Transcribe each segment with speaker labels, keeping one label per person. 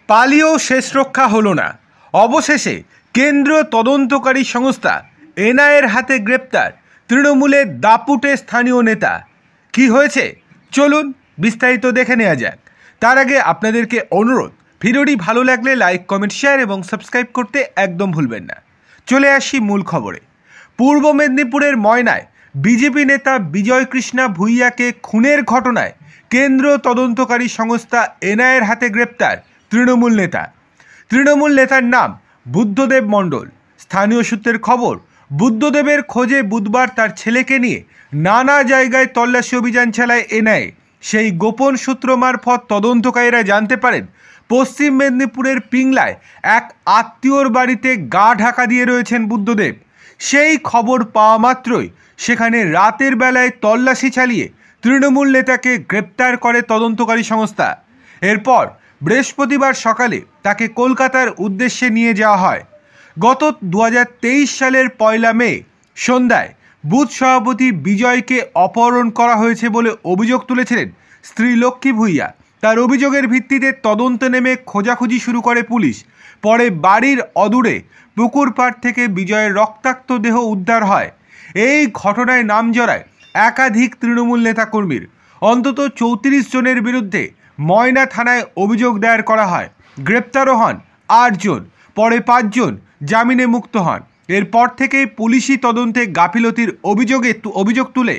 Speaker 1: পালিয়েও শেষ রক্ষা হলো না। অবশেষে কেন্দ্রীয় তদন্তকারী সংস্থা এনআইএর হাতে গ্রেপ্তার তৃণমূলের দাপুটে স্থানীয় নেতা। কি হয়েছে চলুন বিস্তারিত দেখে নেওয়া যাক। তার আগে আপনাদেরকে অনুরোধ, ভিডিওটি ভালো লাগলে লাইক, কমেন্ট, শেয়ার এবং সাবস্ক্রাইব করতে একদম ভুলবেন না। চলে আসি মূল খবরে। পূর্ব মেদিনীপুরের ময়নায় বিজেপি নেতা বিজয় কৃষ্ণা ভূঁইয়াকে খুনের ঘটনায় কেন্দ্রীয় তদন্তকারী সংস্থা এনআইএর হাতে গ্রেপ্তার তৃণমূল নেতার নাম বুদ্ধদেব মণ্ডল। স্থানীয় সূত্রের খবর, বুদ্ধদেবের খোঁজে বুধবার তার ছেলেকে নিয়ে নানা জায়গায় তল্লাশি অভিযান চালায় এনআইএ। সেই গোপন সূত্র মারফত তদন্তকারীরা জানতে পারেন পশ্চিম মেদিনীপুরের পিংলায় এক আত্মীয়র বাড়িতে গা ঢাকা দিয়ে রয়েছেন বুদ্ধদেব। সেই খবর পাওয়া মাত্রই সেখানে রাতের বেলায় তল্লাশি চালিয়ে তৃণমূল নেতাকে গ্রেপ্তার করে তদন্তকারী সংস্থা। এরপর বৃহস্পতিবার সকালে তাকে কলকাতার উদ্দেশ্যে নিয়ে যাওয়া হয়। গত 2023 সালের 1 মে সন্ধ্যায় বুথ সভাপতি বিজয়কে অপহরণ করা হয়েছে বলে অভিযোগ তুলেছিলেন স্ত্রী লক্ষ্মী ভূঁইয়া। তার অভিযোগের ভিত্তিতে তদন্তে নেমে খোঁজাখুঁজি শুরু করে পুলিশ। পরে বাড়ির অদূরে পুকুর পাড় থেকে বিজয়ের রক্তাক্ত দেহ উদ্ধার হয়। এই ঘটনায় নাম জড়ায় একাধিক তৃণমূল নেতাকর্মীর। অন্তত 34 জনের বিরুদ্ধে ময়না থানায় অভিযোগ দায়ের করা হয়। গ্রেপ্তারও হন 8 জন, পরে 5 জন জামিনে মুক্ত হন। এরপর থেকেই পুলিশি তদন্তে গাফিলতির অভিযোগ তুলে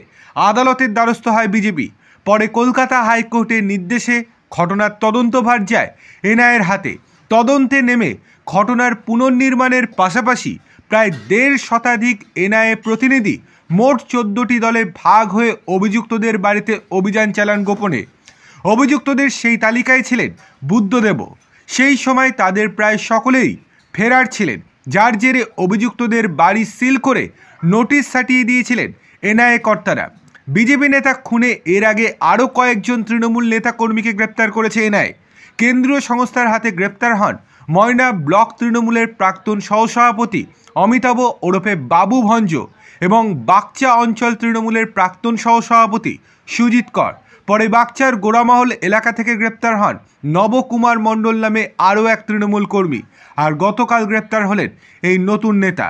Speaker 1: আদালতের দ্বারস্থ হয় বিজেপি। পরে কলকাতা হাইকোর্টের নির্দেশে ঘটনার তদন্তভার যায় এনআইএর হাতে। তদন্তে নেমে ঘটনার পুনর্নির্মাণের পাশাপাশি প্রায় 1.5 শতাধিক এনআইএ প্রতিনিধি মোট 14টি দলে ভাগ হয়ে অভিযুক্তদের বাড়িতে অভিযান চালান গোপনে। অভিযুক্তদের সেই তালিকায় ছিলেন বুদ্ধদেবও। সেই সময় তাদের প্রায় সকলেই ফেরার ছিলেন, যার জেরে অভিযুক্তদের বাড়ি সিল করে নোটিশ সাটিয়ে দিয়েছিলেন এনআইএ কর্তারা। বিজেপি নেতা খুনে এর আগে আরও কয়েকজন তৃণমূল নেতাকর্মীকে গ্রেপ্তার করেছে এনআইএ। কেন্দ্রীয় সংস্থার হাতে গ্রেপ্তার হন ময়না ব্লক তৃণমূলের প্রাক্তন সহসভাপতি অমিতাভ ওরফে বাবু ভঞ্জ এবং বাগচা অঞ্চল তৃণমূলের প্রাক্তন সহসভাপতি সুজিত কর। পরে বাগচার গোড়ামহল এলাকা থেকে গ্রেপ্তার হন নবকুমার মণ্ডল নামে আরও এক তৃণমূল কর্মী। আর গতকাল গ্রেপ্তার হলেন এই নতুন নেতা।